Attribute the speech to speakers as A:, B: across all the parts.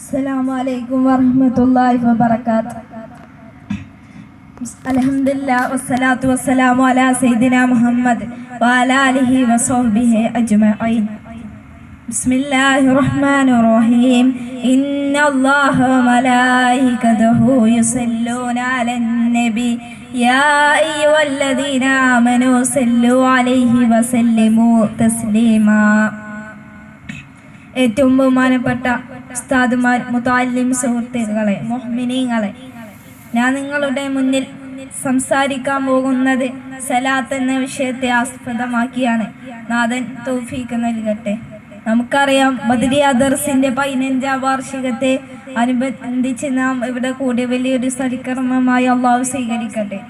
A: അസ്സലാമു അലൈക്കും വറഹ്മത്തുള്ളാഹി വബറകാതുഹു. അൽഹംദുലില്ലാഹ് വസ്സലാത്തു വസ്സലാമു അലാ സയ്യിദിനാ മുഹമ്മദ് വഅലാ ആലിഹി വസഹ്ബിഹി അജ്മഈൻ. ബിസ്മില്ലാഹിർ റഹ്മാനിർ റഹീം. ഇന്നല്ലാഹ വമലായികതുഹു യുസല്ലൂന അലൻ നബി യാ അയ്യുഹല്ലദീന ആമനൂ സല്ലു അലൈഹി വസല്ലിമു തസ്ലീമാ. ഏറ്റവും ബഹുമാനപ്പെട്ട ഉസ്താദുമാർ, മുതഅല്ലിം സുഹൃത്തുക്കളെ, മുഅ്മിനീങ്ങളെ, ഞാൻ നിങ്ങളുടെ മുന്നിൽ സംസാരിക്കാൻ പോകുന്നത് സലാത്ത് എന്ന വിഷയത്തെ ആസ്പദമാക്കിയാണ്. നാഥൻ തൗഫീഖ് നൽകട്ടെ. നമുക്കറിയാം, ബദരിയ ദർസിന്റെ 15ാം വാർഷികത്തെ അനുബന്ധിച്ച് നാം ഇവിടെ കൂടിയ വലിയൊരു സൽക്കർമ്മമായി അള്ളാഹു സ്വീകരിക്കട്ടെ.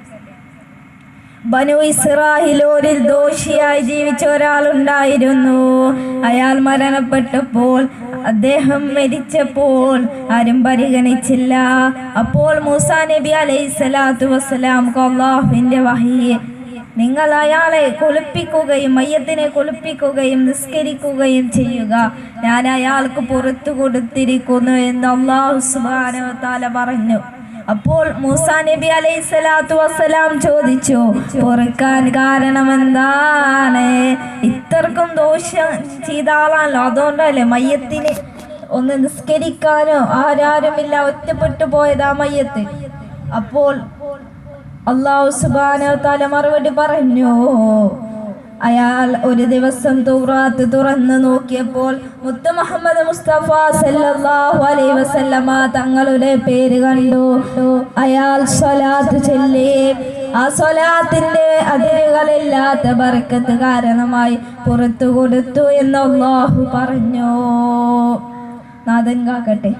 A: ബനു ഇസ്രായേലിൽ ദോഷിയായി ജീവിച്ച ഒരാളുണ്ടായിരുന്നു. അയാൾ മരണപ്പെട്ടപ്പോൾ, അദ്ദേഹം മരിച്ചപ്പോൾ ആരും പരിഗണിച്ചില്ല. അപ്പോൾ മൂസാ നബി അലൈഹിസ്സലാത്തു വസ്സലാം അല്ലാഹുവിന്റെ വഹി, നിങ്ങൾ അയാളെ കുളിപ്പിക്കുകയും മയ്യത്തിനെ കുളിപ്പിക്കുകയും നിസ്കരിക്കുകയും ചെയ്യുക, ഞാൻ അയാൾക്ക് പുറത്തു കൊടുത്തിരിക്കുന്നു എന്ന് അല്ലാഹു സുബ്ഹാനഹു വ തആല പറഞ്ഞു. അപ്പോൾ മൂസാ നബി അലൈഹിസ്സലാത്തു വസ്സലാം ചോദിച്ചു, പൊറുക്കാൻ കാരണം എന്താണ്? ഇത്രക്കും ദോഷം ചെയ്ത ആളാണല്ലോ, അതുകൊണ്ടല്ലേ മയ്യത്തിന് ഒന്ന് നിസ്കരിക്കാനോ ആരാരുമില്ല, ഒറ്റപ്പെട്ടു പോയതാ മയ്യത്ത്. അപ്പോൾ അല്ലാഹു സുബ്ഹാനഹു വ തആല മറുപടി പറഞ്ഞു, അയാൾ ഒരു ദിവസം തൗറാത്ത് തുറന്നു നോക്കിയപ്പോൾ മുത്ത് മുഹമ്മദ് മുസ്തഫ സല്ലല്ലാഹു അലൈഹി വസല്ലമ തങ്ങളുടെ പേര് കണ്ടു. അയാൾ സ്വലാത്ത് ചൊല്ലി. ആ സ്വലാത്തിന്റെ അതിരുകളില്ലാത്ത ബർക്കത്ത് കാരണമായി പുറത്തു കൊടുത്തു എന്ന് അല്ലാഹു പറഞ്ഞു. നാഥൻ കാക്കട്ടെ.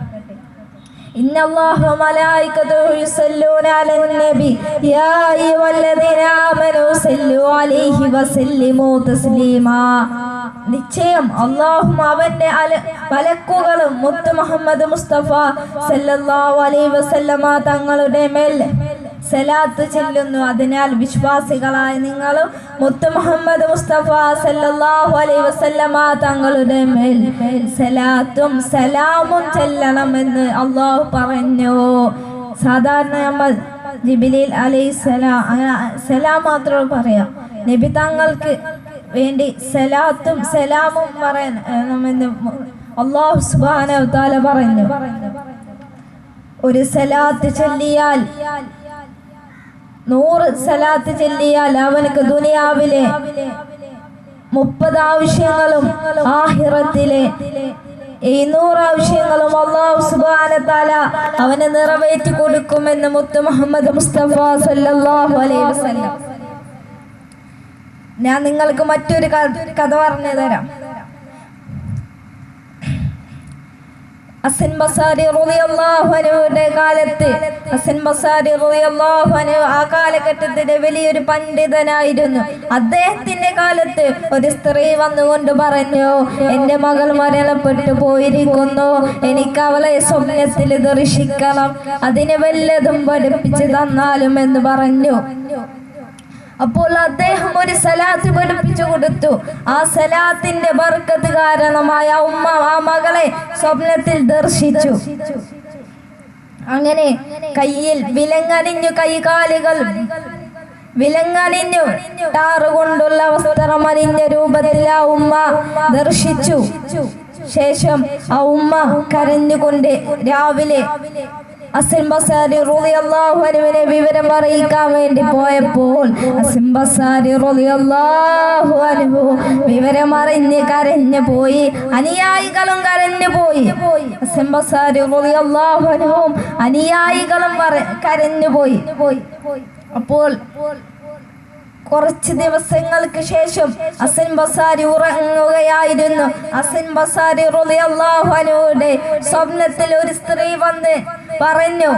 A: ഇന്നല്ലാഹു വമലായികതുഹു യുസല്ലൂന അലൻ നബി യാ അയ്യുഹല്ലദീന ആമനൂ സല്ലു അലൈഹി വസല്ലിമു തസ്ലീമാ. നിശ്ചയം അല്ലാഹും അവന്റെ മലക്കുകളും മുത്ത് മുഹമ്മദ് മുസ്തഫ സല്ലല്ലാഹു അലൈഹി വസല്ലമ തങ്ങളുടെ മേൽ സലാത്ത് ചൊല്ലുന്നു. അതിനാൽ വിശ്വാസികളായ നിങ്ങളും മുത്ത് മുഹമ്മദ് മുസ്തഫ സല്ലല്ലാഹു അലൈഹി വസല്ലമ തങ്ങളുടെ മേൽ സലാത്തും സലാമും ചൊല്ലണമെന്ന് അല്ലാഹു പറഞ്ഞു. സാധാരണ നമ്മൾ ജിബ്രീൽ അലൈഹിസ്സലാം മാത്രം പറയാം. നബി തങ്ങൾക്ക് വേണ്ടി സലാത്തും സലാമും പറയണമെന്ന് അല്ലാഹു സുബ്ഹാനഹു വ തആല പറഞ്ഞു. ഒരു സലാത്ത് ചൊല്ലിയാൽ, 100 സലാത്ത് ചൊല്ലിയാൽ അവനക്ക് ദുനിയാവിലെ 30 ആവശ്യങ്ങളും ആഖിറത്തിലെ 700 ആവശ്യങ്ങളും അല്ലാഹു സുബ്ഹാനഹു വ തആല അവന് നിറവേറ്റി കൊടുക്കുമെന്ന് മുത്ത് മുഹമ്മദ് മുസ്തഫ സല്ലല്ലാഹു അലൈഹി വസല്ലം. ഞാൻ നിങ്ങൾക്ക് മറ്റൊരു കഥ പറഞ്ഞു തരാം. ഹസൻ ബസാരി റളിയല്ലാഹു അൻഹുവിന്റെ കാലത്ത്, ഹസൻ ബസാരി റളിയല്ലാഹു അൻഹു ആ കാലഘട്ടത്തിലെ വലിയൊരു പണ്ഡിതനായിരുന്നു. അദ്ദേഹത്തിന്റെ കാലത്ത് ഒരു സ്ത്രീ വന്നുകൊണ്ട് പറഞ്ഞു, എന്റെ മകൾ മരണപ്പെട്ടു പോയിരിക്കുന്നു, എനിക്ക് അവളെ സ്വപ്നത്തിൽ ദർശിക്കണം, അതിന് വല്ലതും പഠിപ്പിച്ചു തന്നാലും എന്ന് പറഞ്ഞു. അപ്പോൾ അദ്ദേഹം ഒരു സലാത്ത് പഠിപ്പിച്ചു കൊടുത്തു. ആ സലാത്തിന്റെ ബർക്കത്ത് കാരണമായ ഉമ്മ ആ മകളെ സ്വപ്നത്തിൽ ദർശിച്ചു. അങ്ങനെ കയ്യിൽ വിലങ്ങണിഞ്ഞു, കൈകാലുകൾ വിലങ്ങണിഞ്ഞു, ടാറുകൊണ്ടുള്ള വസ്ത്രമണിഞ്ഞ രൂപത്തിൽ ആ ഉമ്മ ദർശിച്ചു. ശേഷം ആ ഉമ്മ കരഞ്ഞുകൊണ്ട് രാവിലെ ഹസൻ ബസാരി റളിയല്ലാഹു അൻഹുവിനെ വിവരം അറിയിക്കാൻ വേണ്ടി പോയപ്പോൾ ഹസൻ ബസാരി റളിയല്ലാഹു അൻഹു വിവരം അറിഞ്ഞ് കരഞ്ഞു പോയി. അനുയായികളും കരഞ്ഞു പോയി. ഹസൻ ബസാരി റളിയല്ലാഹു അൻഹുവും അനുയായികളും കരഞ്ഞു പോയി. അപ്പോൾ കുറച്ച് ദിവസങ്ങൾക്ക് ശേഷം ഹസൻ ബസാരി ഉറങ്ങുകയായിരുന്നു. ഹസൻ ബസാരി റളിയല്ലാഹു അൻഹുവിന്റെ സ്വപ്നത്തിൽ ഒരു സ്ത്രീ വന്ന് പറഞ്ഞു.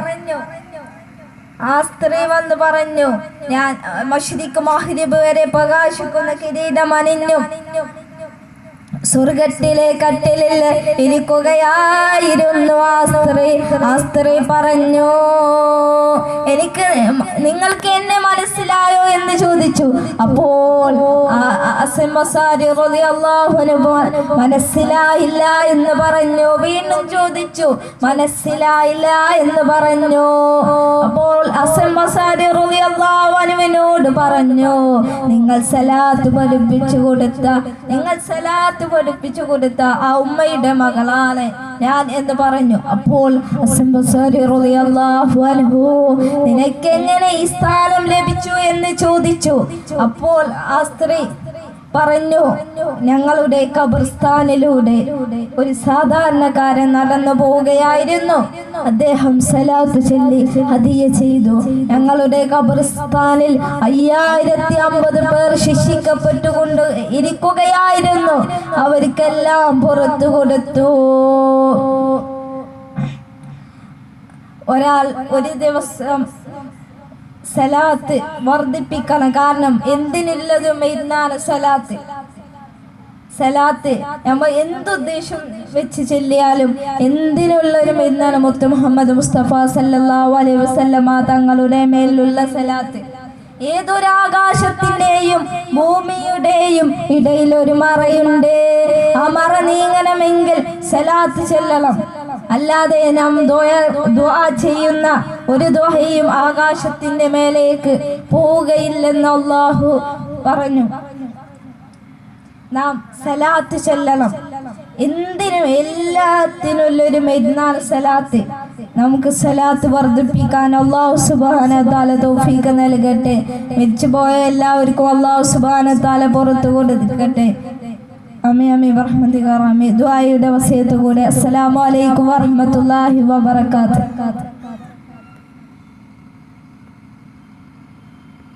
A: ആ സ്ത്രീ വന്ന് പറഞ്ഞു, ഞാൻ മശ്രിഖ് മഗ്രിബ് വരെ പ്രകാശിക്കുന്ന കിരീടം അണിഞ്ഞു സ്വർഗത്തിലെ കട്ടിലിൽ ഇരിക്കുകയായിരുന്നു ആ സ്ത്രീ പറഞ്ഞു, നിങ്ങൾക്ക് എന്നെ മനസ്സിലായോ എന്ന് ചോദിച്ചു. അപ്പോൾ ഹസൻ ബസ്രി റളിയല്ലാഹു അൻഹു മനസ്സിലായില്ല എന്ന് പറഞ്ഞു. വീണ്ടും ചോദിച്ചു, മനസ്സിലായില്ല എന്ന് പറഞ്ഞു. അപ്പോൾ ഹസൻ ബസ്രി റളിയല്ലാഹു അൻഹുവിനോട് പറഞ്ഞു, നിങ്ങൾ സലാത്ത് പഠിപ്പിച്ചു കൊടുത്ത ആ ഉമ്മയുടെ മകളാണ് ഞാൻ എന്ന് പറഞ്ഞു. അപ്പോൾ ഹസൻ ബസ്രി റളിയല്ലാഹു അൻഹു നിനക്ക് എങ്ങനെ ഈ സ്ഥാനം ലഭിച്ചു എന്ന് ചോദിച്ചു. അപ്പോൾ ആ സ്ത്രീ പറഞ്ഞു, ഞങ്ങളുടെ ഖബർസ്ഥാനിലൂടെ ഒരു സാധാരണക്കാരൻ നടന്നു പോവുകയായിരുന്നു. അദ്ദേഹം സലാത്ത് ചൊല്ലി ഹദിയ ചെയ്തു. ഞങ്ങളുടെ ഖബർസ്ഥാനിൽ 5050 പേർ ശിക്ഷിക്കപ്പെട്ടുകൊണ്ട് ഇരിക്കുകയായിരുന്നു. അവർക്കെല്ലാം പുറത്തു കൊടുത്തു. ഒരാൾ ഒരു ദിവസം സലാത്ത് വർദ്ധിപ്പിക്കണം. കാരണം എന്തിനുള്ളതും ഇരുന്നാണ് സലാത്ത് നമ്മൾ എന്തുദ്ദേശം വെച്ച് ചൊല്ലിയാലും എന്തിനുള്ളൊരു ഇരുന്നാണ് മുത്ത് മുഹമ്മദ് മുസ്തഫ സല്ലല്ലാഹു അലൈഹി വസല്ലമ തങ്ങളുടെ മേലുള്ള സലാത്ത്. ഏതൊരാകാശത്തിന്റെയും ഭൂമിയുടെയും ഇടയിൽ ഒരു മറയുണ്ട്. ആ മറ നീങ്ങണമെങ്കിൽ സലാത്ത് ചൊല്ലണം. അല്ലാതെ നാം ദുആ ചെയ്യുന്ന ഒരു ദുആയും ആകാശത്തിന്റെ മേലേക്ക് പോവുകയില്ലെന്ന് അല്ലാഹു പറഞ്ഞു. നാം സലാത്ത് ചൊല്ലണം. എന്തിനും എല്ലാത്തിനുള്ളൊരു മരുന്നാണ് സലാത്ത്. നമുക്ക് സലാത്ത് വർദ്ധിപ്പിക്കാൻ അല്ലാഹു സുബ്ഹാനഹു വ തആല തൗഫീഖ് നൽകട്ടെ. മരിച്ചുപോയ എല്ലാവർക്കും അല്ലാഹു സുബ്ഹാനഹു വ തആല പുറത്തു കൊടുക്കട്ടെ. ആമീൻ ബിറഹ്മതിക ആമീൻ. ദുആയുടെ വസിയത്ത് കൂടെ. അസ്സലാമു അലൈക്കും വറഹ്മത്തുള്ളാഹി വബറകാതുഹു.